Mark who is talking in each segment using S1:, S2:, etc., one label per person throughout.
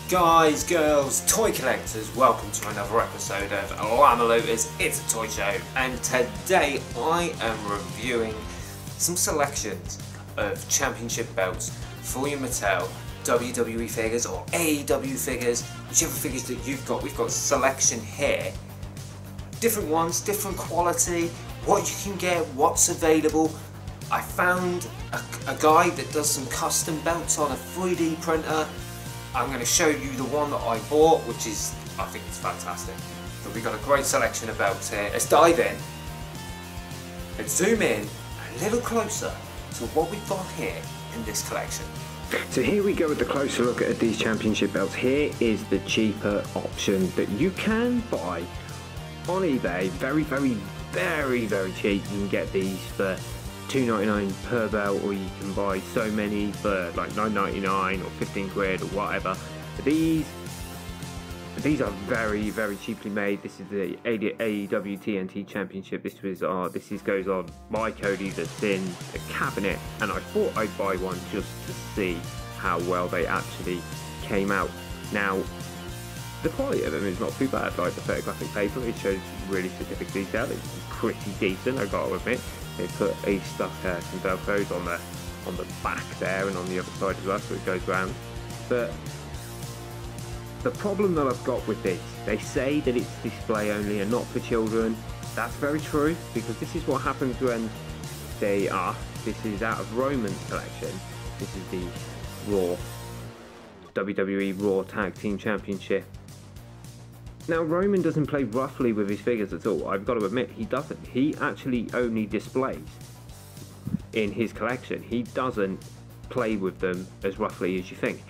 S1: Guys, girls, toy collectors, welcome to another episode of Llama Looterz, It's a Toy Show, and today I am reviewing some selections of championship belts for your Mattel WWE figures or AEW figures, whichever figures that you've got. We've got a selection here, different ones, different quality, what you can get, what's available. I found a guy that does some custom belts on a 3D printer. I'm going to show you the one that I bought, which is, I think it's fantastic. But we've got a great selection of belts here. Let's dive in and zoom in a little closer to what we've got here in this collection.
S2: So here we go with the closer look at these championship belts. Here is the cheaper option that you can buy on eBay. Very cheap. You can get these for $2.99 per belt, or you can buy so many for like $9.99 or 15 quid or whatever. These are very cheaply made. This is the AEW TNT Championship. This goes on my Cody that's in the cabinet, and I thought I'd buy one just to see how well they actually came out. Now, the quality of them is not too bad. Like the photographic paper, it shows really specific detail. It's pretty decent, I gotta admit. They stuck some velcros on the back there and on the other side as well, so it goes round. But the problem that I've got with this, they say that it's display only and not for children. That's very true, because this is what happens when this is out of Roman's collection. This is the Raw WWE Raw Tag Team Championship. Now, Roman doesn't play roughly with his figures at all. I've got to admit, he doesn't. He actually only displays in his collection. He doesn't play with them as roughly as you think.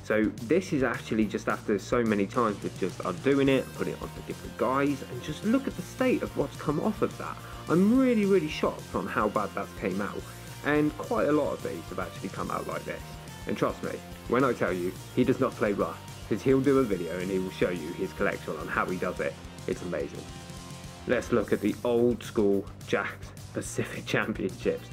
S2: So this is actually just after so many times with just undoing it, putting it onto different guys, and just look at the state of what's come off of that. I'm really shocked on how bad that came out. And quite a lot of these have actually come out like this. And trust me, when I tell you, he does not play rough. Because he'll do a video and he will show you his collection on how he does it. It's amazing. Let's look at the old school Jakks Pacific Championships.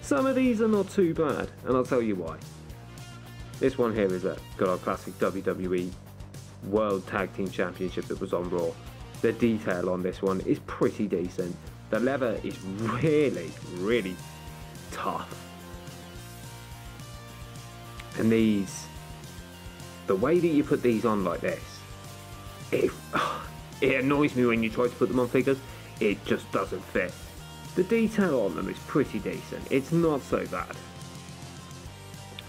S2: Some of these are not too bad, and I'll tell you why. This one here is a good old classic WWE World Tag Team Championship that was on Raw. The detail on this one is pretty decent. The leather is really tough. And the way that you put these on like this, it annoys me when you try to put them on figures. It just doesn't fit. The detail on them is pretty decent. It's not so bad.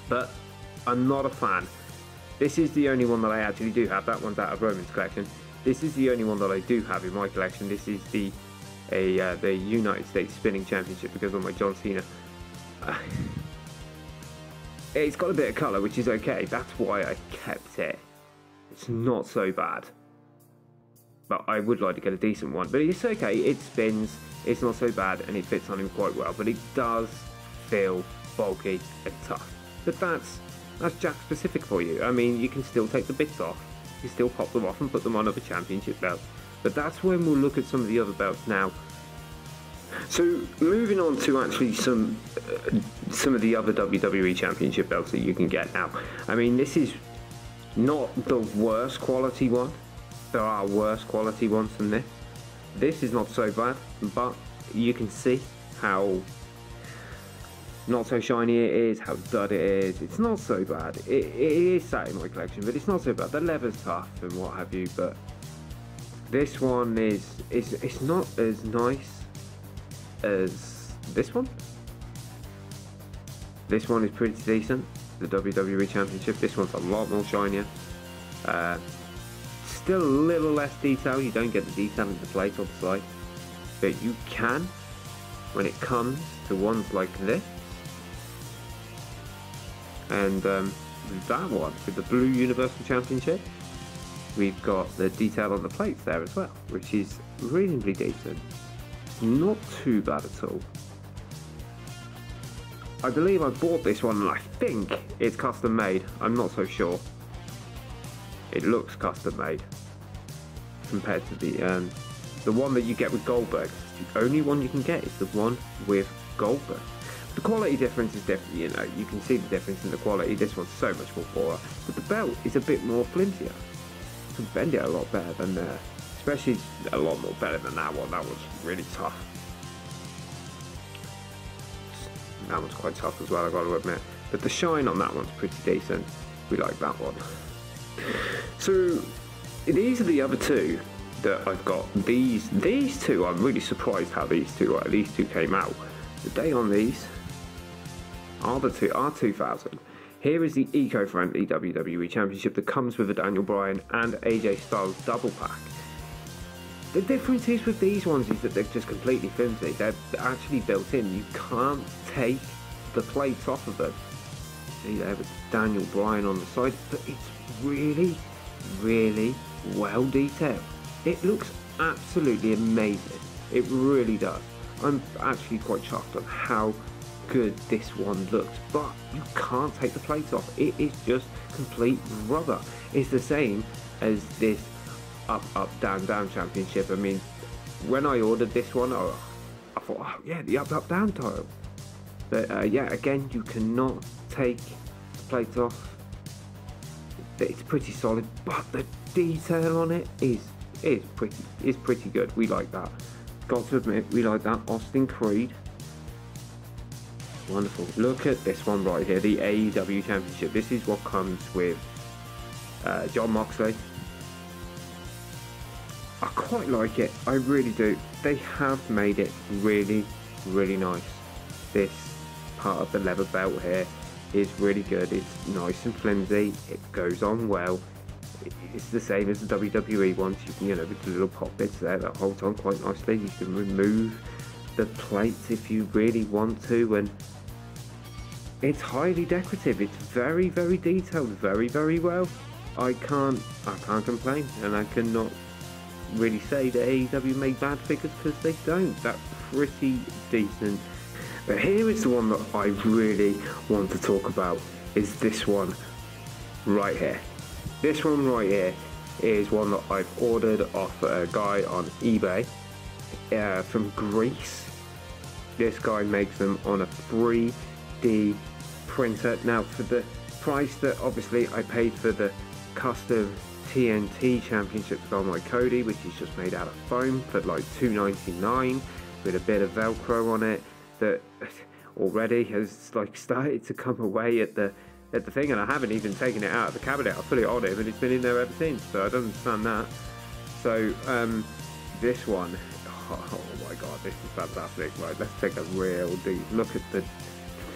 S2: But I'm not a fan. This is the only one that I actually do have. That one's out of Roman's collection. This is the only one that I do have in my collection. This is the United States Spinning Championship, because of my John Cena. It's got a bit of colour, which is okay. That's why I kept it. It's not so bad. But I would like to get a decent one. But it's okay. It spins. It's not so bad, and it fits on him quite well. But it does feel bulky and tough. But that's Jakks Pacific for you. I mean, you can still take the bits off. You still pop them off and put them on other championship belts. But that's when we'll look at some of the other belts now. So moving on to actually some of the other WWE Championship belts that you can get now. I mean, this is not the worst quality one. There are worse quality ones than this. This is not so bad, but you can see how not so shiny it is, how dud it is. It's not so bad. It is sat in my collection, but it's not so bad. The leather's tough and what have you, but this one it's not as nice as this one. This one is pretty decent, the WWE Championship. This one's a lot more shinier. Still a little less detail. You don't get the detail in the plate on the side, but you can when it comes to ones like this. And that one with the Blue Universal Championship, we've got the detail on the plates there as well, which is reasonably decent. Not too bad at all. I believe I bought this one, and I think it's custom made. I'm not so sure. It looks custom made compared to the one that you get with Goldberg. The only one you can get is the one with Goldberg. The quality difference is different, you know, you can see the difference in the quality. This one's so much more poorer, but the belt is a bit more flimsier. You can bend it a lot better than especially a lot more better than that one. That was really tough. That one's quite tough as well, I've got to admit. But the shine on that one's pretty decent. We like that one. So these are the other two that I've got. These two, I'm really surprised how these two came out. The day on these are the R2000. Here is the eco-friendly WWE Championship that comes with a Daniel Bryan and AJ Styles double pack. The difference is with these ones is that they're just completely flimsy. They're actually built in. You can't take the plates off of them. See there with Daniel Bryan on the side, but it's really, really well detailed. It looks absolutely amazing. It really does. I'm actually quite shocked on how good this one looks, but you can't take the plates off. It is just complete rubber. It's the same as this up, down, down championship. I mean, when I ordered this one, I thought, oh yeah, the up, down title. But yeah, again, you cannot take the plates off. It's pretty solid, but the detail on it is pretty good. We like that. Got to admit, we like that. Austin Creed. Wonderful. Look at this one right here, the AEW Championship. This is what comes with Jon Moxley. I quite like it. I really do. They have made it really, really nice. This part of the leather belt here is really good. It's nice and flimsy. It goes on well. It's the same as the WWE ones. You can, you know, with the little pop bits there that hold on quite nicely. You can remove the plates if you really want to, and it's highly decorative. It's very, very detailed, very, very well. I can't complain, and I cannot really say that AEW made bad figures, because they don't. That's pretty decent. But here is the one that I really want to talk about, is this one right here. This one right here is one that I've ordered off a guy on eBay from Greece. This guy makes them on a 3D printer. Now, for the price that obviously I paid for the custom TNT Championship on my Cody, which is just made out of foam, for like $2.99 with a bit of Velcro on it, that already has like started to come away at the thing, and I haven't even taken it out of the cabinet. I put it on it, but it's been in there ever since, so I don't understand that. So this one, oh my god, this is fantastic. Right, let's take a real deep look at the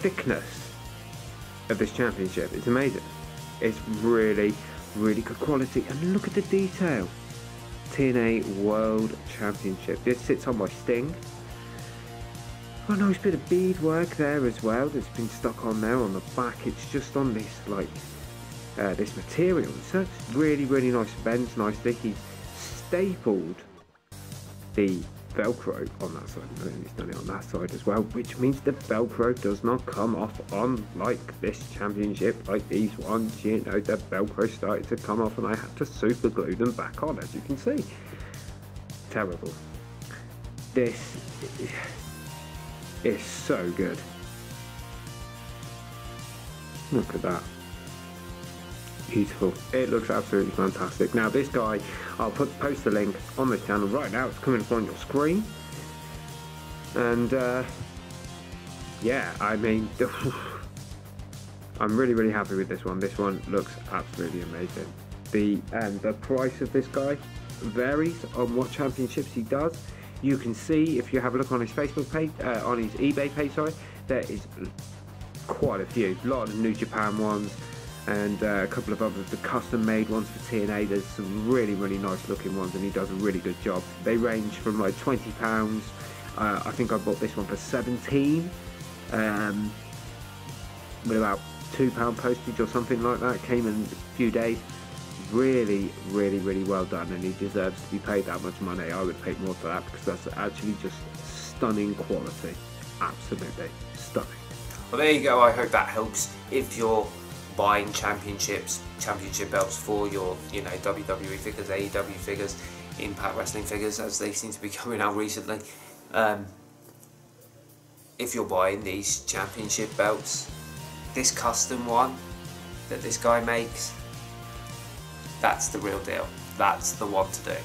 S2: thickness of this championship. It's amazing. It's really, really good quality, and look at the detail. TNA World Championship. This sits on my Sting. Got a nice bit of beadwork there as well that's been stuck on there on the back. It's just on this like this material. So it's really, really nice. Bends nicely. He's stapled the Velcro on that side, and he's done it on that side as well, which means the Velcro does not come off on like this championship, like these ones. You know, the Velcro started to come off, and I had to super glue them back on, as you can see. Terrible. This is so good. Look at that. Beautiful. It looks absolutely fantastic. Now this guy, I'll post the link on this channel right now. It's coming up on your screen. And yeah, I mean, I'm really, really happy with this one. This one looks absolutely amazing. The price of this guy varies on what championships he does. You can see, if you have a look on his Facebook page, on his eBay page, sorry, there is quite a few. A lot of New Japan ones, and a couple of others, the custom made ones for TNA. There's some really, really nice looking ones, and he does a really good job. They range from like £20. I think I bought this one for 17, with about £2 postage or something like that. Came in a few days. Really, really, really well done, and he deserves to be paid that much money. I would pay more for that, because that's actually just stunning quality. Absolutely stunning.
S1: Well, there you go. I hope that helps if you're buying championship belts for your, you know, WWE figures, AEW figures, Impact Wrestling figures, as they seem to be coming out recently. if you're buying these championship belts, this custom one that this guy makes, that's the real deal. That's the one to do.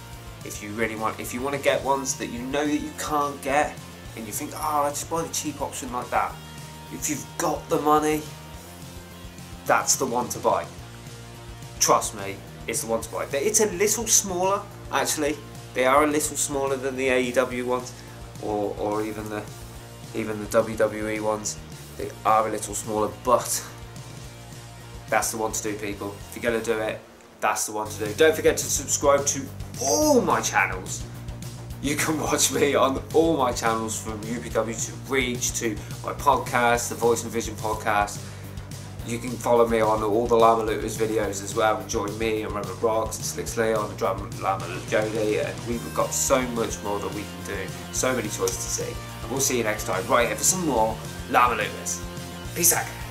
S1: If you want to get ones that you know that you can't get, and you think, oh, I'll just buy the cheap option like that. If you've got the money, that's the one to buy. Trust me, it's the one to buy. It's a little smaller, actually. They are a little smaller than the AEW ones, or even the WWE ones. They are a little smaller, but that's the one to do, people. If you're going to do it, that's the one to do. Don't forget to subscribe to all my channels. You can watch me on all my channels, from UPW to Reach to my podcast, the Voice and Vision podcast. You can follow me on all the Llama Looterz videos as well, and join me and Reverend Rocks and Slick Slee on the drum, Llama Jody, and we've got so much more that we can do, so many choices to see. And we'll see you next time right here for some more Llama Looterz. Peace out.